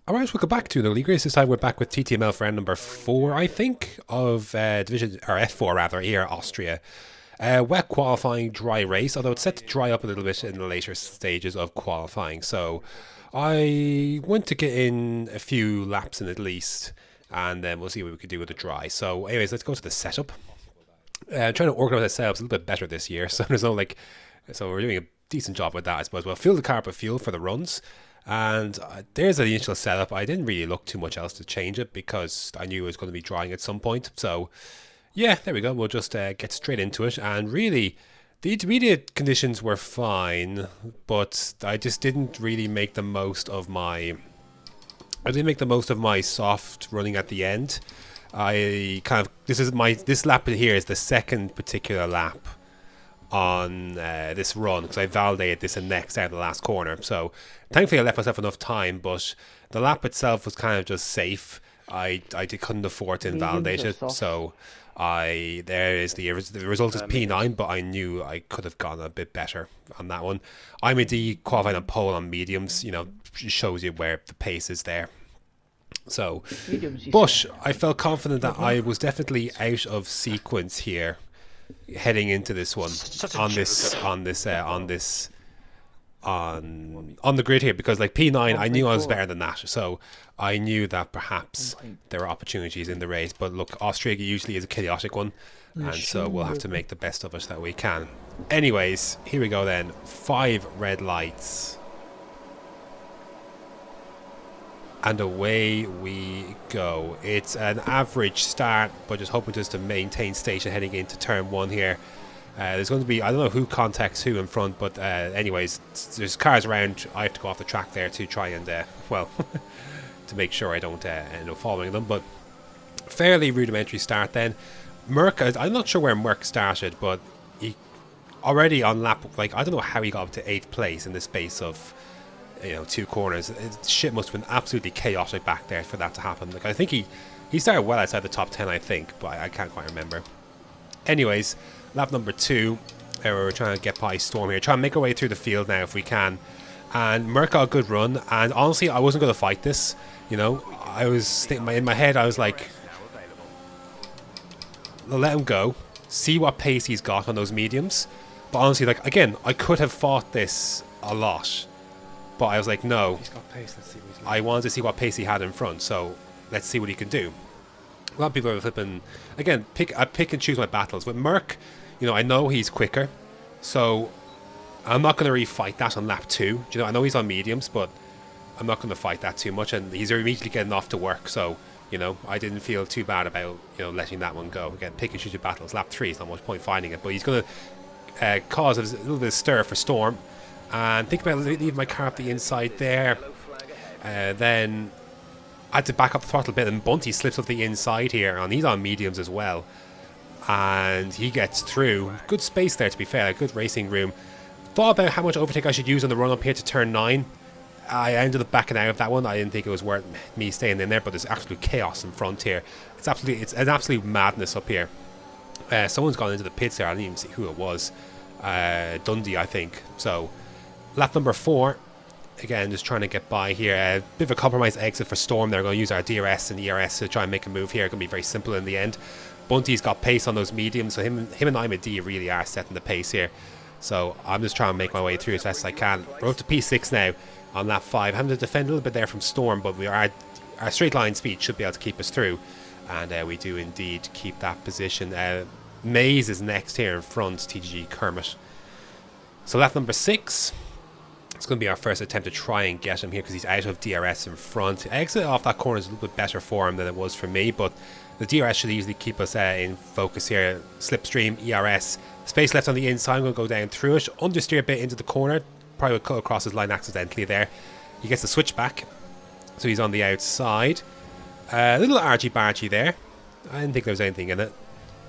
Alright, welcome back to the League Race. This time we're back with TTML for round number 4, I think, of Division, or F4 rather, here, Austria. Wet qualifying, dry race, although it's set to dry up a little bit in the later stages of qualifying. So I want to get in a few laps in at least, and then we'll see what we can do with the dry. So anyways, let's go to the setup. I'm trying to organize the setups a little bit better this year, so there's no so we're doing a decent job with that, I suppose. Well, fill the car up with fuel for the runs. And there's the initial setup. I didn't really look too much else to change it because I knew it was going to be drying at some point. So, yeah, there we go. We'll just get straight into it. And really, the intermediate conditions were fine, but I just didn't really make the most of my... I didn't make the most of my soft running at the end. This lap here is the second particular lap on this run because I validated this and next out of the last corner. So thankfully I left myself enough time, but the lap itself was kind of just safe. Couldn't afford to invalidate it, so the result is P9, but I knew I could have gone a bit better on that one. I'm a D qualified on pole on mediums, shows you where the pace is there. So, but I felt confident that I was definitely out of sequence here heading into this one on the grid here, because like P9 I knew I was better than that, so I knew that perhaps there are opportunities in the race. But look, Austria usually is a chaotic one, and so we'll have to make the best of it that we can. Anyways, here we go then. 5 red lights. And away we go. It's an average start, but just hoping just to maintain station heading into turn 1 here. There's going to be, I don't know who contacts who in front, but anyways, there's cars around. I have to go off the track there to try and, to make sure I don't end up following them. But fairly rudimentary start then. Merck, I'm not sure where Merck started, but he already on lap, I don't know how he got up to 8th place in the space of 2 corners. Shit must have been absolutely chaotic back there for that to happen. I think he started well outside the top 10, I think, but I can't quite remember. Anyways, lap number 2, we're trying to get by Storm here, trying to make our way through the field now if we can. And Merck got a good run, and honestly, I wasn't going to fight this. I was thinking in my head, I was like, let him go, see what pace he's got on those mediums. But honestly, again, I could have fought this a lot. But I was like, no, he's got pace. Let's see what he's I wanted to see what pace he had in front, so let's see what he can do. A lot of people are flipping, again, I pick and choose my battles. With Merck, I know he's quicker, so I'm not going to really fight that on lap 2. I know he's on mediums, but I'm not going to fight that too much, and he's immediately getting off to work, so, I didn't feel too bad about, letting that one go. Again, pick and choose your battles. Lap 3 is not much point finding it, but he's going to cause a little bit of stir for Storm. And think about leaving my car up the inside there. Then I had to back up the throttle a bit, and Bunty slips up the inside here, and he's on mediums as well. And he gets through. Good space there, to be fair, good racing room. Thought about how much overtake I should use on the run up here to turn 9. I ended up backing out of that one. I didn't think it was worth me staying in there, but there's absolute chaos in front here. It's an absolute madness up here. Someone's gone into the pits there. I didn't even see who it was. Dundee, I think. So lap number 4, again, just trying to get by here. A bit of a compromise exit for Storm. They're going to use our DRS and ERS to try and make a move here. It's going to be very simple in the end. Bunty's got pace on those mediums, so him and I'm a D really are setting the pace here. So I'm just trying to make my way through as best as I can. We're up to P6 now on lap 5. Having to defend a little bit there from Storm, but our straight line speed should be able to keep us through. And we do indeed keep that position. Maze is next here in front, TGG Kermit. So lap number 6. It's going to be our first attempt to try and get him here because he's out of DRS in front. Exit off that corner is a little bit better for him than it was for me, but the DRS should easily keep us in focus here. Slipstream, ERS, space left on the inside. I'm going to go down through it, understeer a bit into the corner. Probably would cut across his line accidentally there. He gets the switch back, so he's on the outside. A little argy-bargy there. I didn't think there was anything in it.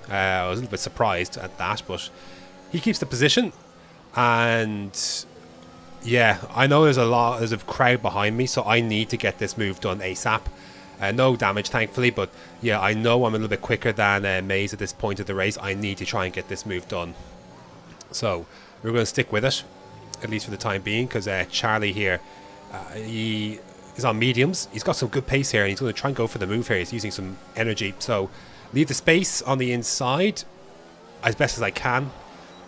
I was a little bit surprised at that, but he keeps the position. And yeah, I know there's a crowd behind me, so I need to get this move done ASAP. No damage, thankfully, but yeah, I know I'm a little bit quicker than Maze at this point of the race. I need to try and get this move done. So we're going to stick with it, at least for the time being, because Charlie here, he is on mediums. He's got some good pace here, and he's going to try and go for the move here. He's using some energy. So leave the space on the inside as best as I can.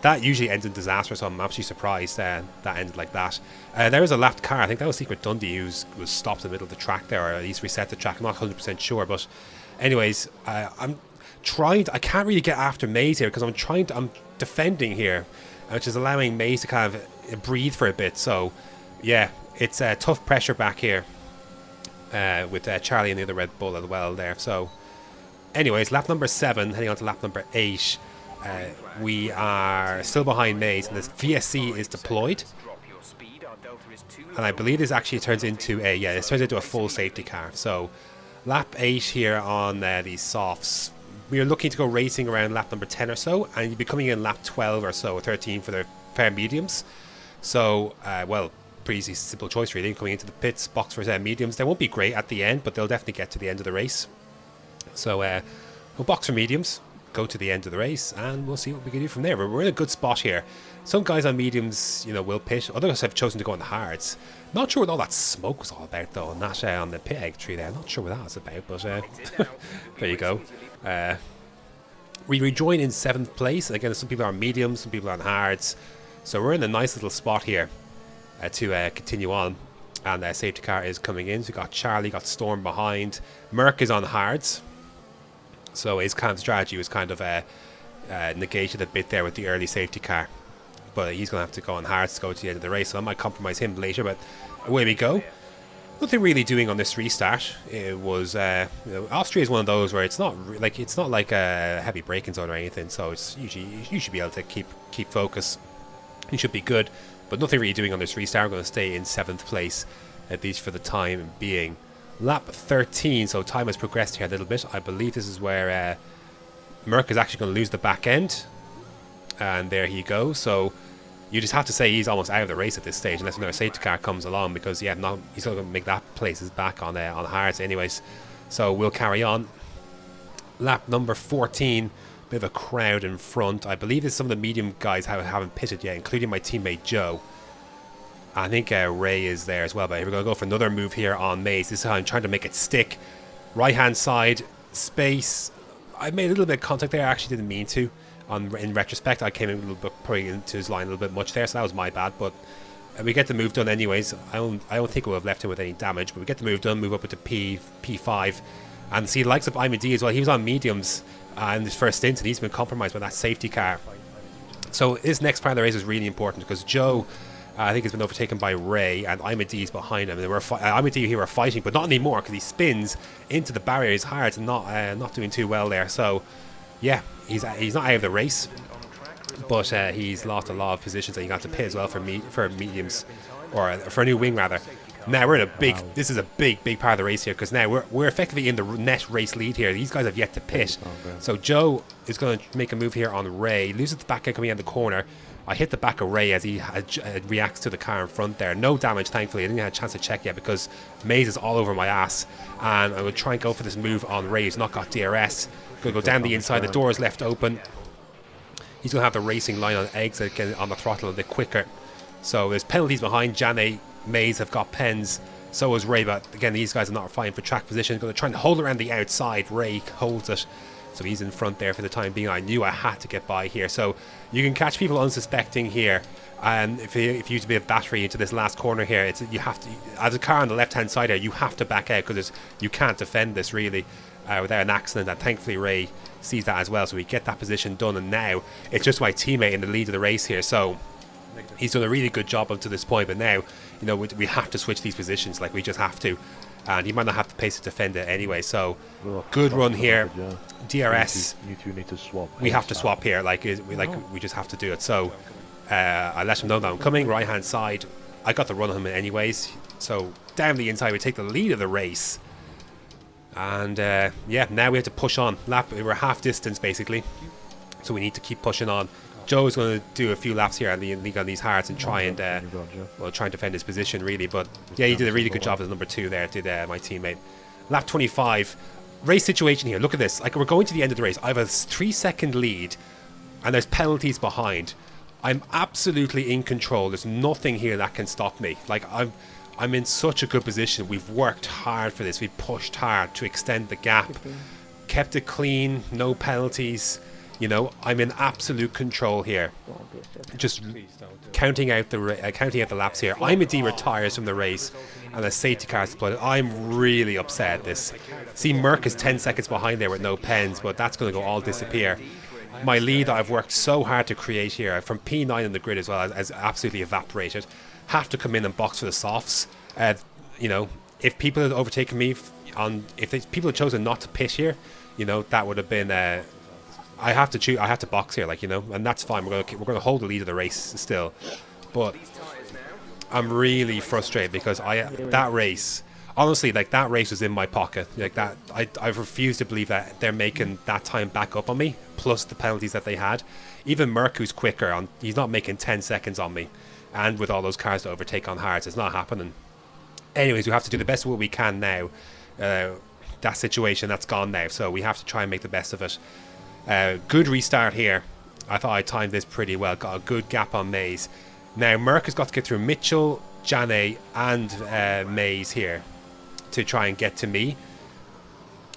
That usually ends in disaster, so I'm absolutely surprised that ended like that. There was a lapped car. I think that was Secret Dundee who was stopped in the middle of the track there, or at least reset the track. I'm not 100% sure, but anyways, I'm trying to, I can't really get after Maze here because I'm defending here, which is allowing Maze to kind of breathe for a bit. So yeah, it's tough pressure back here with Charlie and the other Red Bull as well there. So anyways, lap number 7 heading on to lap number 8. We are still behind Maze, and this VSC is deployed, and I believe this actually turns into a full safety car. So lap 8 here on these softs. We are looking to go racing around lap number 10 or so, and you'll be coming in lap 12 or so, or 13 for the fair mediums. So well, pretty easy, simple choice really, coming into the pits, box for mediums. They won't be great at the end, but they'll definitely get to the end of the race. So we'll box for mediums, go to the end of the race, and we'll see what we can do from there. But we're in a good spot here. Some guys on mediums, you know, will pit. Others have chosen to go on the hards. Not sure what all that smoke was all about, though, not on the pit egg tree there. Not sure what that was about, but there you go. We rejoin in 7th place. Again, some people are on mediums, some people are on hards. So we're in a nice little spot here to continue on. And safety car is coming in. So we got Charlie, got Storm behind. Merc is on hards. So his kind of strategy was kind of negated a bit there with the early safety car. But he's going to have to go on hards to go to the end of the race. So I might compromise him later, but away we go. Nothing really doing on this restart. It was, you know, Austria is one of those where it's not like a heavy braking zone or anything. So it's usually, you should be able to keep focus. You should be good. But nothing really doing on this restart. I'm going to stay in 7th place, at least for the time being. Lap 13, so time has progressed here a little bit. I believe this is where Merc is actually going to lose the back end. And there he goes. So you just have to say he's almost out of the race at this stage, unless another safety car comes along, because he's not going to make that place his back on hards anyways. So we'll carry on. Lap number 14, bit of a crowd in front. I believe there's some of the medium guys haven't pitted yet, including my teammate Joe. I think Ray is there as well, but we're going to go for another move here on Maze. This is how I'm trying to make it stick. Right hand side, space. I made a little bit of contact there. I actually didn't mean to. In retrospect, I came in a little bit, probably into his line a little bit much there, so that was my bad. But we get the move done anyways. I don't think we'll have left him with any damage, but we get the move done, move up into P5. And see the likes of IMD as well. He was on mediums in his first stint, and he's been compromised by that safety car. So this next part of the race is really important, because Joe, I think, has been overtaken by Ray, and IMD is behind him. IMD here are fighting, but not anymore, because he spins into the barrier. He's hard and not doing too well there. So yeah, he's not out of the race, but he's lost a lot of positions, and he got to pit as well for mediums, or for a new wing rather. Now we're in this is a big part of the race here, because now we're effectively in the net race lead here. These guys have yet to pit. So Joe is going to make a move here on Ray, loses the back end coming out the corner. I hit the back of Ray as he reacts to the car in front there. No damage, thankfully. I didn't have a chance to check yet, because Maze is all over my ass, and I would try and go for this move on Ray. He's not got DRS. Going to go down the inside. The door is left open. He's going to have the racing line on exit again on the throttle a bit quicker. So there's penalties behind. Jane, Maze have got pens. So is Ray, but again, these guys are not fighting for track position. Going to try and hold around the outside. Ray holds it. So he's in front there for the time being. I knew I had to get by here. So you can catch people unsuspecting here. And if you use a bit of battery into this last corner here, you have to, as a car on the left hand side here, you have to back out, because you can't defend this really without an accident. And thankfully Ray sees that as well, so we get that position done. And now it's just my teammate in the lead of the race here. So he's done a really good job up to this point, but now, you know, we have to switch these positions. Like, we just have to. And he might not have the pace to defend it anyway. So good run here. DRS. You need to swap. We have to swap here. We just have to do it. So I let him know that I'm coming. Right hand side. I got the run on him anyways. So down the inside, we take the lead of the race. And yeah, now we have to push on. We're half distance basically, so we need to keep pushing on. Joe's going to do a few laps here on these hards and try and try and defend his position really. But yeah, he did a really good job as number 2 there. Did my teammate. Lap 25, race situation here. Look at this. Like, we're going to the end of the race. I have a 3-second lead, and there's penalties behind. I'm absolutely in control. There's nothing here that can stop me. Like, I'm in such a good position. We've worked hard for this. We've pushed hard to extend the gap, kept it clean, no penalties. You know, I'm in absolute control here. Just counting out the laps here. Imedy retires from the race, and a safety car is deployed. I'm really upset at this. See, Merck is 10 seconds behind there with no pens, but that's going to go all disappear. My lead that I've worked so hard to create here, from P9 in the grid as well, has absolutely evaporated. Have to come in and box for the softs. You know, if people had overtaken me people had chosen not to pit here, you know, that would have been. I have to box here, like, you know, and that's fine. We're gonna hold the lead of the race still, but I'm really frustrated because that race. Honestly, like, that race was in my pocket. Like, that, I refuse to believe that they're making that time back up on me, plus the penalties that they had. Even Merck, who's quicker, he's not making 10 seconds on me. And with all those cars to overtake on hards, it's not happening. Anyways, we have to do the best of what we can now. That situation, that's gone now, so we have to try and make the best of it. Good restart here. I thought I timed this pretty well. Got a good gap on Mays. Now, Merck has got to get through Mitchell, Janet, and Mays here to try and get to me.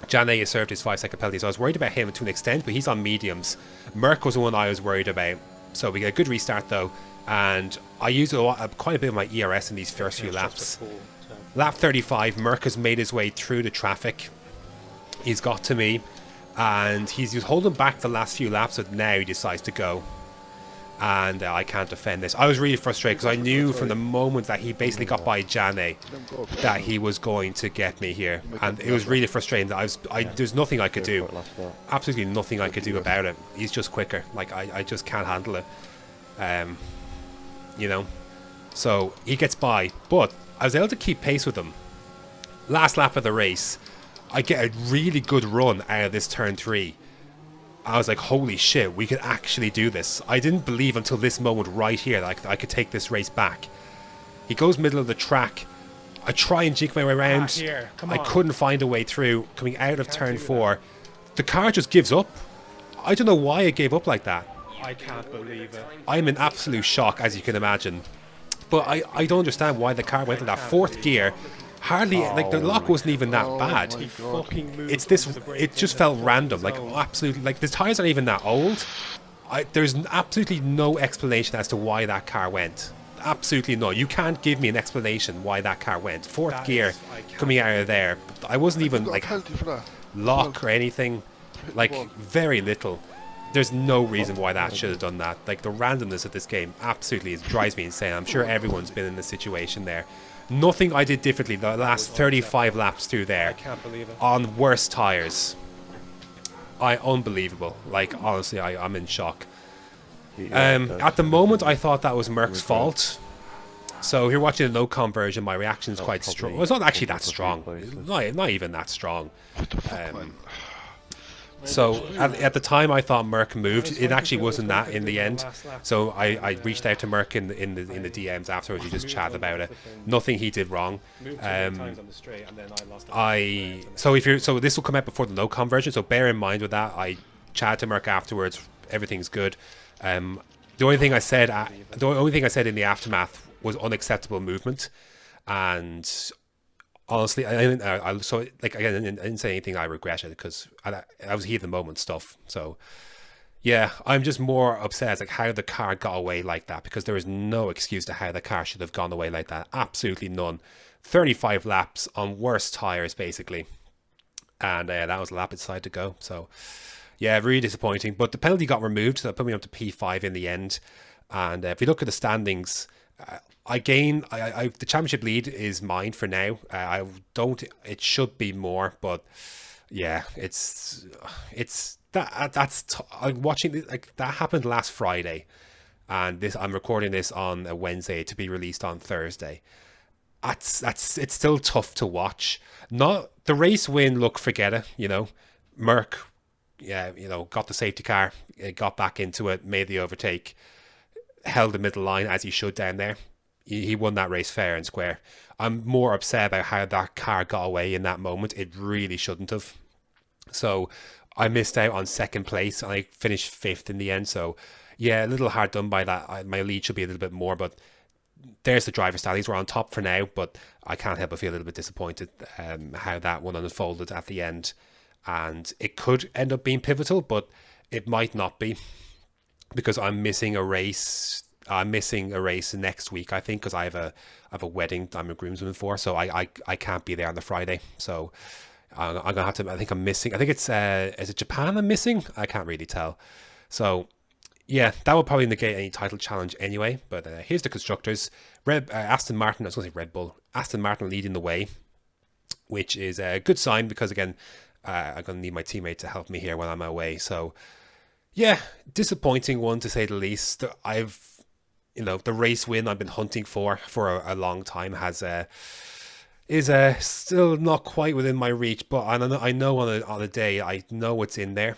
Janet has served his 5-second penalty, so I was worried about him to an extent, but he's on mediums. Merck was the one I was worried about. So we get a good restart though, and I used quite a bit of my ERS in these first few laps. Lap 35, Merck has made his way through the traffic. He's got to me, and he's holding back the last few laps, but now he decides to go. And I can't defend this. I was really frustrated because I knew from the moment that he basically got by Janet that he was going to get me here, and it was really frustrating. That there's nothing I could do, absolutely nothing I could do about it. He's just quicker. Like, I just can't handle it. You know, so he gets by, but I was able to keep pace with him. Last lap of the race, I get a really good run out of this turn 3. I was like, holy shit, we could actually do this. I didn't believe until this moment right here that I could take this race back. He goes middle of the track. I try and jig my way around. I couldn't find a way through. Coming out of turn 4, the car just gives up. I don't know why it gave up like that. I can't believe it. I'm in absolute shock, as you can imagine. But I don't understand why the car went to that 4th gear. Hardly, like, the lock wasn't even that bad. He fucking moved. It just felt random, like, absolutely, like, the tires aren't even that old. There's absolutely no explanation as to why that car went. Absolutely no. You can't give me an explanation why that car went. 4th gear coming out of there. I wasn't even, like, lock or anything. Like, very little. There's no reason why that should have done that. Like, the randomness of this game absolutely drives me insane. I'm sure everyone's been in this situation there. Nothing I did differently the last 35 laps through there. I can't believe it. On worse tires. Unbelievable. Like, honestly, I'm in shock. At the moment, I thought that was Merck's fault. So if you're watching the no-com version, my reaction is quite strong. Well, it's not actually that strong. Not even that strong. So at the time, I thought Merck moved. It actually wasn't that in the end. So I reached out to Merck in the DMs afterwards. He just chatted about it. Nothing he did wrong. So this will come out before the no-com version. So bear in mind with that. I chatted to Merck afterwards. Everything's good. The only thing I said in the aftermath was unacceptable movement, and honestly, I didn't say anything I regretted because I was heat of the moment stuff. So yeah, I'm just more upset like how the car got away like that, because there is no excuse to how the car should have gone away like that. Absolutely none. 35 laps on worse tires basically, and that was a lap it decided to go. So yeah, really disappointing. But the penalty got removed, so that put me up to P5 in the end. And if you look at the standings, the championship lead is mine for now. It should be more, but yeah, I'm watching this, like, that happened last Friday, and I'm recording this on a Wednesday to be released on Thursday. It's still tough to watch. Not the race win, look, forget it, you know. Merck, yeah, you know, got the safety car, got back into it, made the overtake, held the middle line as he should down there. He won that race fair and square. I'm more upset about how that car got away in that moment. It really shouldn't have. So I missed out on second place, and I finished 5th in the end. So yeah, a little hard done by that. My lead should be a little bit more, but there's the driver's tallies. We're on top for now, but I can't help but feel a little bit disappointed how that one unfolded at the end. And it could end up being pivotal, but it might not be, because I'm missing a race. I'm missing a race next week, I think, because I have a wedding I'm a groomsman for, so I can't be there on the Friday. So I'm gonna have to. I think I'm missing. I think it's is it Japan I'm missing? I can't really tell. So yeah, that would probably negate any title challenge anyway. But here's the constructors: Aston Martin. I was going to say Red Bull. Aston Martin leading the way, which is a good sign, because again, I'm going to need my teammate to help me here when I'm away. So yeah, disappointing one to say the least. The race win I've been hunting for a long time is still not quite within my reach. But I know on a day, I know it's in there.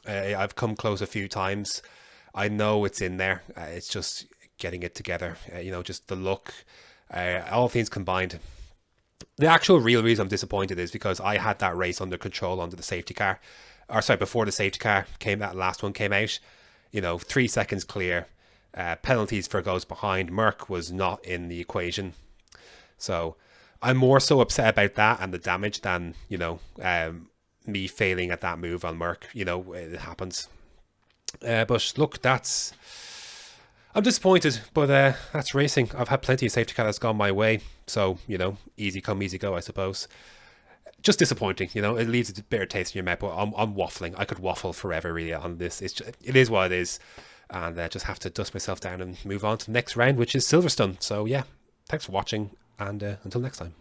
I've come close a few times. I know it's in there. It's just getting it together. Just the luck, all things combined. The actual real reason I'm disappointed is because I had that race under control under the safety car. Or sorry, before the safety car that last one came out. 3 seconds clear. Penalties for goes behind. Merck was not in the equation. So I'm more so upset about that and the damage than, me failing at that move on Merck. It happens. But look, I'm disappointed, but that's racing. I've had plenty of safety car that's gone my way. So, easy come, easy go, I suppose. Just disappointing, it leaves a bitter taste in your mouth, but I'm waffling. I could waffle forever really on this. It is what it is. And just have to dust myself down and move on to the next round, which is Silverstone. So yeah, thanks for watching, and until next time.